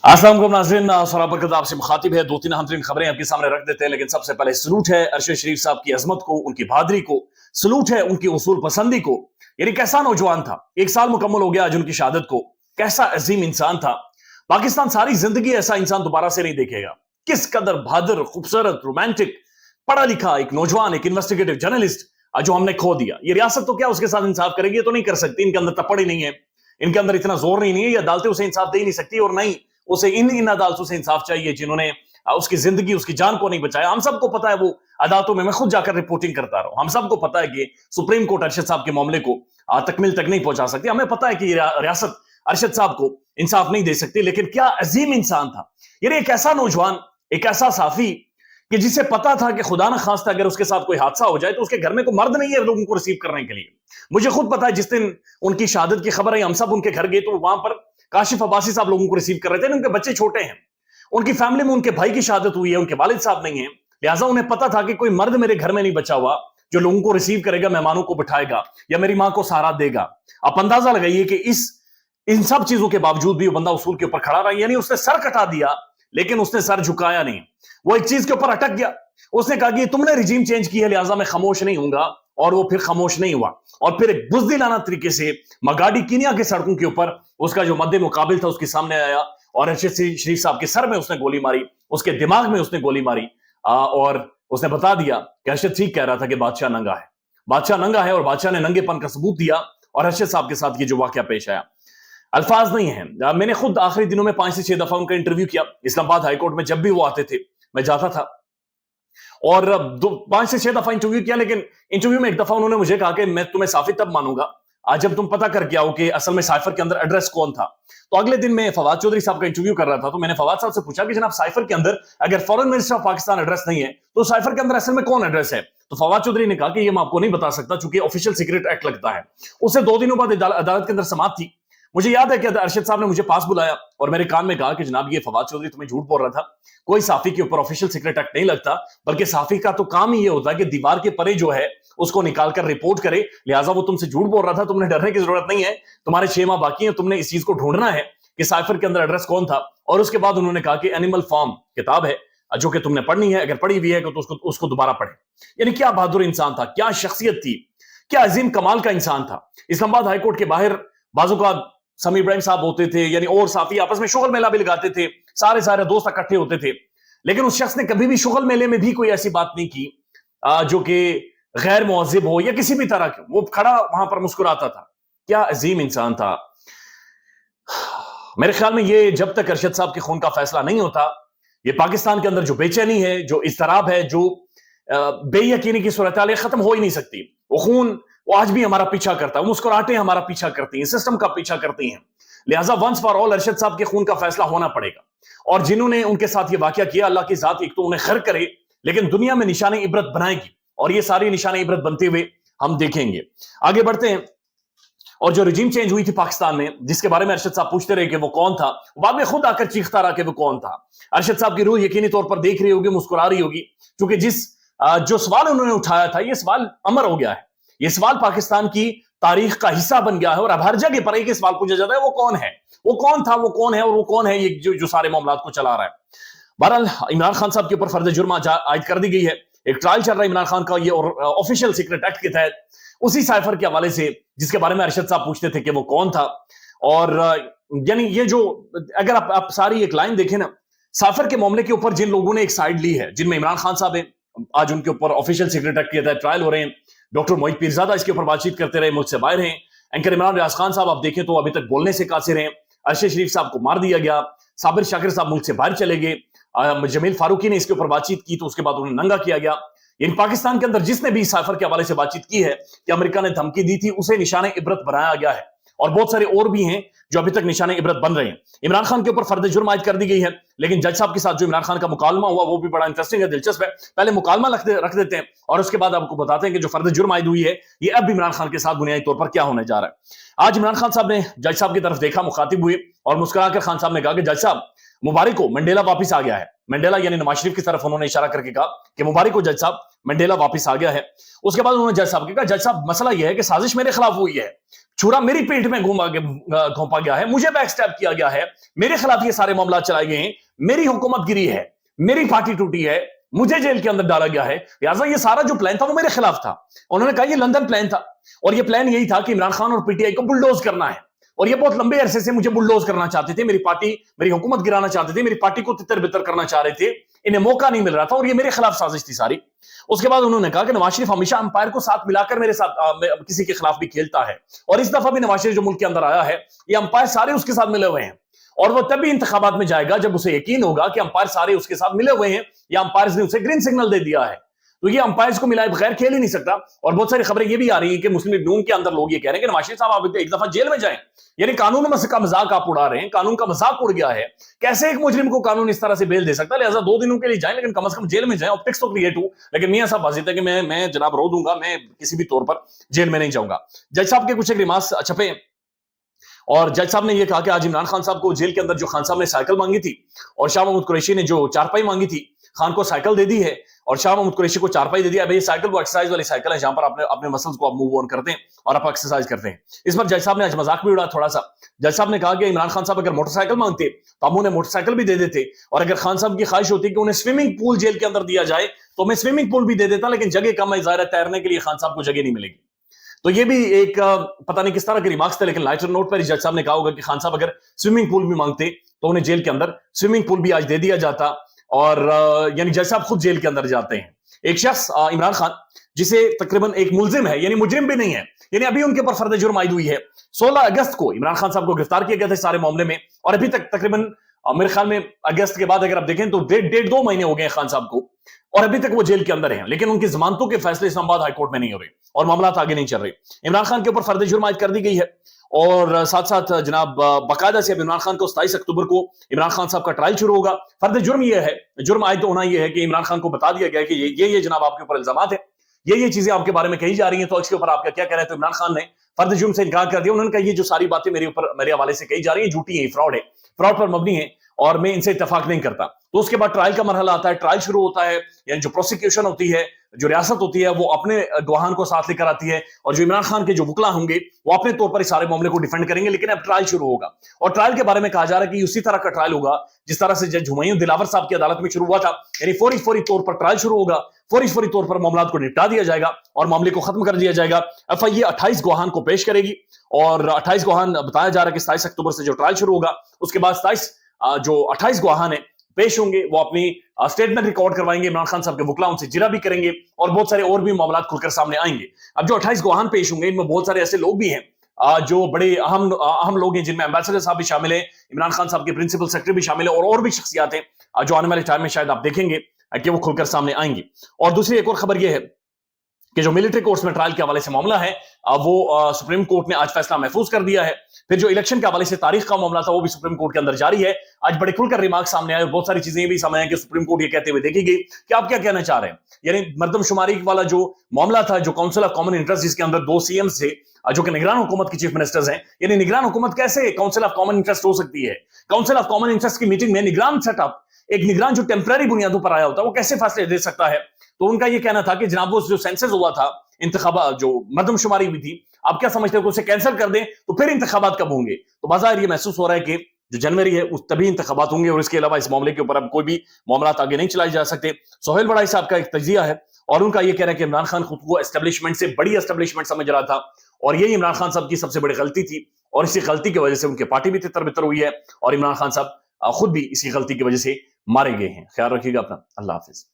अस्सलाम वालेकुम नाज़रीन, सौरभ बरकत आपसे मुखातिब है। दो तीन अहम तरीन खबरें आपके सामने रख देते हैं, लेकिन सबसे पहले सलूट है अरशद शरीफ साहब की अजमत को, उनकी बहादुरी को। सलूट है उनकी उसूल पसंदी को। यानी कैसा नौजवान था, 1 साल मुकम्मल हो गया आज उनकी शहादत को। कैसा अजीम इंसान था। पाकिस्तान सारी जिंदगी ऐसा इंसान दोबारा से नहीं देखेगा। किस कदर बहादुर, खूबसूरत, रोमांटिक, पढ़ा लिखा एक नौजवान, एक इन्वेस्टिगेटिव जर्नलिस्ट जो हमने खो दिया। ये रियासत तो क्या उसके साथ इंसाफ करेगी? ये तो नहीं कर सकती। इनके अंदर तपड़ ही नहीं है, इनके अंदर इतना जोर नहीं है, ये अदालतें उसे इंसाफ दे ही नहीं सकती। और नहीं उसे इन अदालतों से इंसाफ चाहिए जिन्होंने उसकी जिंदगी, उसकी जान को नहीं बचाया। हम सबको पता है वो अदालतों में, मैं खुद जाकर रिपोर्टिंग करता रहा हूं। हम सबको पता है कि सुप्रीम कोर्ट अरशद साहब के मामले को तकमील तक नहीं पहुंचा सकती। हमें पता है कि रियासत अरशद साहब को इंसाफ नहीं दे सकती। लेकिन क्या अजीम इंसान था ये, एक ऐसा नौजवान, एक ऐसा साफी कि जिसे पता था कि खुदा न खास्ता अगर उसके साथ कोई हादसा हो जाए तो उसके घर में कोई मर्द नहीं है लोगों को रिसीव करने के लिए। मुझे खुद पता है जिस दिन उनकी शहादत की खबर आई, हम सब उनके घर गए तो वहां पर काशिफ अब्बासी साहब लोगों को रिसीव कर रहे थे। उनके बच्चे छोटे हैं, उनकी फैमिली में उनके भाई की शहादत हुई है, उनके वालिद साहब नहीं है। लिहाजा उन्हें पता था कि कोई मर्द मेरे घर में नहीं बचा हुआ जो लोगों को रिसीव करेगा, मेहमानों को बिठाएगा या मेरी मां को सहारा देगा। आप अंदाजा लगाइए कि इन सब चीजों के बावजूद भी वो बंदा उसूल के ऊपर खड़ा रहा। यानी उसने सर कटा दिया लेकिन उसने सर झुकाया नहीं। वो एक चीज के ऊपर अटक गया। उसने कहा कि तुमने रिजीम चेंज की है, लिहाजा मैं खामोश नहीं हूंगा। और वो फिर खामोश नहीं हुआ। और फिर एक बुज़दिलाना तरीके से मगाडी कीनिया के सड़कों के ऊपर उसका जो मद्दे मुकाबिल था उसके सामने आया और अरशद शरीफ साहब के सर में उसने गोली मारी, उसके दिमाग में उसने गोली मारी। और उसने बता दिया कि अरशद ठीक कह रहा था कि बादशाह नंगा है, बादशाह नंगा है। और बादशाह ने नंगेपन का सबूत दिया और अरशद साहब के साथ ये जो वाकया पेश आया, अल्फाज नहीं है। मैंने खुद आखिरी दिनों में 5 से 6 दफा उनका इंटरव्यू किया इस्लामाबाद हाईकोर्ट में। जब भी वो आते थे मैं जाता था और 5 से 6 दफा इंटरव्यू किया। लेकिन इंटरव्यू में एक दफा उन्होंने मुझे कहा कि मैं तुम्हें साफी तब मानूंगा आज जब तुम पता करके आओ कि असल में साइफर के अंदर एड्रेस कौन था। तो अगले दिन मैं फवाद चौधरी साहब का इंटरव्यू कर रहा था, तो मैंने फवाद साहब से पूछा कि जनाब साइफर के अंदर अगर foreign minister of Pakistan address नहीं है तो साइफर के अंदर असल में कौन एड्रेस है? तो फवाद चौधरी ने कहा कि ये मैं आपको नहीं बता सकता चूंकि ऑफिशियल सीक्रेट एक्ट लगता है। उससे 2 दिनों बाद अदालत के अंदर समाप्त थी। मुझे याद है कि अरशद साहब ने मुझे पास बुलाया और मेरे कान में कहा कि जनाब ये फवाद चौधरी तुम्हें झूठ बोल रहा था, कोई साफी के ऊपर ऑफिशियल सीक्रेट एक्ट नहीं लगता, बल्कि साफी का तो काम ही ये होता है कि दीवार के परे जो है उसको निकालकर रिपोर्ट करे। लिहाजा वो तुमसे झूठ बोल रहा था, तुमने डरने की जरूरत नहीं है, तुम्हारे 6 माह बाकी है, तुमने इस चीज को ढूंढना है कि साइफर के अंदर एड्रेस कौन था। और उसके बाद उन्होंने कहा कि एनिमल फार्म किताब है जो कि तुमने पढ़नी है, अगर पढ़ी हुई है तो उसको दोबारा पढ़े। यानी क्या बहादुर इंसान था, क्या शख्सियत थी, क्या अजीम कमाल का इंसान था। इस्लामाबाद हाईकोर्ट के बाहर बाजू का समी इब्राहिम साहब होते थे, यानी और साफी आपस में शुगल मेला भी लगाते थे, सारे दोस्त इकट्ठे होते थे। लेकिन उस शख्स ने कभी भी शुगल मेले में भी कोई ऐसी बात नहीं की जो कि गैर मुअज्जिब हो या किसी भी तरह की। वो खड़ा वहां पर मुस्कुराता था। क्या अजीम इंसान था। मेरे ख्याल में ये जब तक अरशद साहब के खून का फैसला नहीं होता, ये पाकिस्तान के अंदर जो बेचैनी है, जो इस्तराब है, जो बेयकीनी की सूरत हाल खत्म हो ही नहीं सकती। वो खून वो आज भी हमारा पीछा करता है, वो मुस्कुराहटें हमारा पीछा करती हैं, सिस्टम का पीछा करती हैं। लिहाजा वंस फॉर ऑल अरशद साहब के खून का फैसला होना पड़ेगा। और जिन्होंने उनके साथ ये वाकया किया, अल्लाह की जात एक तो उन्हें खैर करे, लेकिन दुनिया में निशाने इबरत बनाएगी और ये सारी निशाने इबरत बनते हुए हम देखेंगे। आगे बढ़ते हैं। और जो रिजीम चेंज हुई थी पाकिस्तान में, जिसके बारे में अरशद साहब पूछते रहे कि वो कौन था, बाद में खुद आकर चीखता रहा कि वो कौन था। अरशद साहब की रूह यकीनी तौर पर देख रही होगी, मुस्कुरा रही होगी, क्योंकि जो सवाल उन्होंने उठाया था ये सवाल अमर हो गया है। ये सवाल पाकिस्तान की तारीख का हिस्सा बन गया है और अब हर जगह पर एक सवाल पूछा जाता है, वो कौन है, वो कौन था, वो कौन है और वो कौन है ये जो सारे मामलात को चला रहा है। बहरहाल इमरान खान साहब के ऊपर फर्ज जुर्म आयद कर दी गई है। एक ट्रायल चल रहा है इमरान खान का ये और ऑफिशियल सीक्रेट एक्ट के तहत, उसी साइफर के हवाले से जिसके बारे में अरशद साहब पूछते थे कि वो कौन था। और यानी ये जो अगर आप सारी एक लाइन देखें ना, साइफर के मामले के ऊपर जिन लोगों ने एक साइड ली है, जिनमें इमरान खान साहब है, आज उनके ऊपर ऑफिशियल सीक्रेट एक्ट के तहत ट्रायल हो रहे हैं। डॉक्टर मोहित पीरजादा इसके ऊपर बातचीत करते रहे, मुझसे बाहर हैं। एंकर इमरान रियाज खान साहब आप देखें तो अभी तक बोलने से कासिर हैं। अरशद शरीफ साहब को मार दिया गया, साबिर शाकिर साहब मुल्क से बाहर चले गए, जमील फारूकी ने इसके ऊपर बातचीत की तो उसके बाद उन्हें नंगा किया गया। इन पाकिस्तान के अंदर जिसने भी साइफर के हवाले से बातचीत की है कि अमेरिका ने धमकी दी थी, उसे निशाने इबरत बनाया गया है। और बहुत सारे और भी हैं जो अभी तक निशाने इबरत बन रहे हैं। इमरान खान के ऊपर फर्द जुर्म आयद कर दी गई है, लेकिन जज साहब के साथ जो इमरान खान का मुकालमा हुआ वो भी बड़ा इंटरेस्टिंग है, दिलचस्प है। पहले मुकालमा रख देते हैं और उसके बाद आपको बताते हैं कि जो फर्द जुर्म आयद हुई है ये अब इमरान खान के साथ बुनियादी तौर पर क्या होने जा रहा है। आज इमरान खान साहब ने जज साहब की तरफ देखा, मुखातिब हुए और मुस्कुराकर खान साहब ने कहा कि जज साहब मुबारक को, मंडेला वापस आ गया है। मंडेला यानी नवाज शरीफ की तरफ उन्होंने इशारा करके कहा कि मुबारक को जज साहब, मंडेला वापस आ गया है। उसके बाद उन्होंने जज साहब को कहा, जज साहब मसला यह है कि साजिश मेरे खिलाफ हुई है, छुरा मेरी पेट में घोंपा गया है, मुझे बैक स्टैप किया गया है, मेरे खिलाफ ये सारे मामला चलाए गए हैं, मेरी हुकूमत गिरी है, मेरी पार्टी टूटी है, मुझे जेल के अंदर डाला गया है, लिहाजा ये सारा जो प्लान था वो मेरे खिलाफ था। उन्होंने कहा ये लंदन प्लान था और ये प्लान यही था कि इमरान खान और पीटीआई को बुलडोज करना है, और ये बहुत लंबे अरसे से मुझे बुलडोज करना चाहते थे, मेरी पार्टी, मेरी हुकूमत गिराना चाहते थे, मेरी पार्टी को तितर बितर करना चाह रहे थे, इन्हें मौका नहीं मिल रहा था और ये मेरे खिलाफ साजिश थी सारी। उसके बाद उन्होंने कहा कि नवाज शरीफ हमेशा अंपायर को साथ मिलाकर मेरे साथ किसी के खिलाफ भी खेलता है, और इस दफा भी नवाज शरीफ जो मुल्क के अंदर आया है, ये अंपायर सारे उसके साथ मिले हुए हैं, और वो तभी इंतखाबात में जाएगा जब उसे यकीन होगा कि अंपायर सारे उसके साथ मिले हुए हैं या अंपायर ने उसे ग्रीन सिग्नल दे दिया है। तो ये अंपायर्स को मिलाए बगैर खेल ही नहीं सकता। और बहुत सारी खबरें ये भी आ रही हैं कि मुस्लिम लीग नून के अंदर लोग ये कह रहे हैं कि नवाज शरीफ साहब आप एक दफा जेल में जाएं, यानी कानून का मजाक आप उड़ा रहे हैं, कानून का मजाक उड़ गया है, कैसे एक मुजरिम को कानून इस तरह से बेल दे सकता है, लिहाजा 2 दिनों के लिए जाएं लेकिन कम से कम जेल में जाएं, ऑप्टिक्स तो क्रिएट हो। लेकिन मियां साहब बात है कि मैं जनाब रो दूंगा, मैं किसी भी तौर पर जेल में नहीं जाऊंगा। जज साहब के कुछ एक रिमार्क्स छपे और जज साहब ने यह कहा कि आज इमरान खान साहब को जेल के अंदर जो खान साहब ने साइकिल मांगी थी और शाह महमूद कुरैशी ने जो चारपाई मांगी थी, खान को साइकिल दे दी है और शाह महमूद कुरैशी को चारपाई दे दिया। भाई ये साइकिल वो एक्सरसाइज वाली साइकिल है जहां पर अपने अपने मसल्स को आप मूव ऑन करते हैं और आप एक्सरसाइज करते हैं। इस पर जज साहब ने आज मजाक भी उड़ा थोड़ा सा। जज साहब ने कहा कि इमरान खान साहब अगर मोटरसाइकिल मांगते तो हम उन्हें मोटरसाइकिल भी दे देते, और अगर खान साहब की ख्वाहिश होती कि उन्हें स्विमिंग पूल जेल के अंदर दिया जाए तो मैं स्विमिंग पूल भी दे देता, लेकिन जगह कम है, ज़ाहिर है तैरने के लिए खान साहब को जगह नहीं मिलेगी। तो ये भी एक पता नहीं किस तरह के रिमार्क्स थे, लेकिन लाइटर नोट पर जज साहब ने कहा होगा कि खान साहब अगर स्विमिंग पूल भी मांगते तो उन्हें जेल के अंदर स्विमिंग पूल भी आज दे दिया जाता, और यानी जज साहब खुद जेल के अंदर जाते हैं। एक शख्स इमरान खान जिसे तकरीबन एक मुलजिम है, यानी मुजरिम भी नहीं है, यानी अभी उनके ऊपर फर्द जुर्म आयद हुई है। 16 अगस्त को इमरान खान साहब को गिरफ्तार किया गया था सारे मामले में, और अभी तक तकरीबन मेरे ख्याल में अगस्त के बाद अगर आप देखें तो 1.5-2 महीने हो गए खान साहब को, और अभी तक वो जेल के अंदर हैं, लेकिन उनकी जमानतों के फैसले इस्लामाबाद हाईकोर्ट में नहीं हो रहे और मामला आगे नहीं चल रहे। इमरान खान के ऊपर फर्द जुर्म आयद कर दी गई है, और साथ साथ जनाब बाकायदा से अब इमरान खान को 27 अक्टूबर को इमरान खान साहब का ट्रायल शुरू होगा। फर्द जुर्म यह है, जुर्म आयद होना यह है कि इमरान खान को बता दिया गया है कि ये जनाब आपके ऊपर इल्जामात है, ये चीजें आपके बारे में कही जा रही हैं, तो इसके ऊपर आपका क्या कह रहे हैं। तो इमरान खान ने फर्द जुर्म से इनकार कर दिया। उन्होंने कहा ये जो सारी बातें मेरे ऊपर मेरे हवाले से कही जा रही है झूठी है, फ्रॉड है, फ्रॉड पर मबनी है और मैं इनसे इत्तेफाक नहीं करता। तो उसके बाद ट्रायल का मरहला आता है, ट्रायल शुरू होता है, यानी जो प्रोसिक्यूशन होती है, जो रियासत होती है, वो अपने गवाहान को साथ लेकर आती है, और जो इमरान खान के जो वकला होंगे वो अपने तौर पर इस सारे मामले को डिफेंड करेंगे। लेकिन अब ट्रायल शुरू होगा, और ट्रायल के बारे में कहा जा रहा है कि उसी तरह का ट्रायल होगा जिस तरह से जज हुमायूं दिलावर साहब की अदालत में शुरू हुआ था, यानी फौरी तौर पर ट्रायल शुरू होगा, फौरी तौर पर मामला को निपटा दिया जाएगा और मामले को खत्म कर दिया जाएगा। एफआईए 28 गवाहान को पेश करेगी, और 28 गवाहान बताया जा रहा है कि 27 अक्टूबर से जो ट्रायल शुरू होगा उसके बाद 28 गवाहान है पेश होंगे, वो अपनी स्टेटमेंट रिकॉर्ड करवाएंगे, इमरान खान साहब के वकला उनसे जिरा भी करेंगे, और बहुत सारे और भी मामला खुलकर सामने आएंगे। अब जो 28 गवाहान पेश होंगे इनमें बहुत सारे ऐसे लोग भी हैं जो बड़े अहम लोग हैं, जिनमें एम्बेसडर साहब भी शामिल है, इमरान खान साहब के प्रिंसिपल सेक्रेटरी भी शामिल है, और भी शख्सियात हैं जो आने वाले टाइम में शायद आप देखेंगे कि वो खुलकर सामने आएंगी। और दूसरी एक और खबर यह है कि जो मिलिट्री कोर्ट्स में ट्रायल के हवाले से मामला है वो सुप्रीम कोर्ट ने आज फैसला महफूज कर दिया है। फिर जो इलेक्शन के हवाले से तारीख का मामला था वो भी सुप्रीम कोर्ट के अंदर जारी है। आज बड़े खुलकर रिमार्क सामने आए, बहुत सारी चीजें भी सामने आई कि सुप्रीम कोर्ट ये कहते हुए देखी गई कि आप क्या कहना चाह रहे हैं, यानी मर्दमशुमारी वाला जो मामला था, जो काउंसिल ऑफ कॉमन इंटरेस्ट जिसके अंदर 2 सीएम थे जो कि निगरान हुकूमत की चीफ मिनिस्टर्स हैं, यानी निगरान हुकूमत कैसे काउंसिल ऑफ कॉमन इंटरेस्ट हो सकती है। काउंसिल ऑफ कॉमन इंटरेस्ट की मीटिंग में निगरान सेटअप, एक निगरान जो टेम्पररी बुनियादों पर आया होता है, वो कैसे फैसले दे सकता है। तो उनका ये कहना था कि जनाब वो जो सेंसस हुआ था, इंतखाबा जो मर्दमशुमारी हुई थी, आप क्या समझते हो कि उसे कैंसिल कर दें तो फिर इंतखाबात कब होंगे। तो बाज़ाहिर ये महसूस हो रहा है कि जो जनवरी है उस तभी इंतखाबात होंगे, और इसके अलावा इस मामले के ऊपर अब कोई भी मामला आगे नहीं चलाए जा सकते। सोहेल बड़ाई साहब का एक तजिया है, और उनका यह कहना है कि इमरान खान खुद को एस्टेब्लिशमेंट से बड़ी एस्टेब्लिशमेंट समझ रहा था, और यही इमरान खान साहब की सबसे बड़ी गलती थी, और इसी गलती की वजह से उनकी पार्टी भी तितर बितर हुई है, और इमरान खान साहब खुद भी इसी गलती की वजह से मारे गए हैं। ख्याल रखिएगा अपना। अल्लाह हाफिज।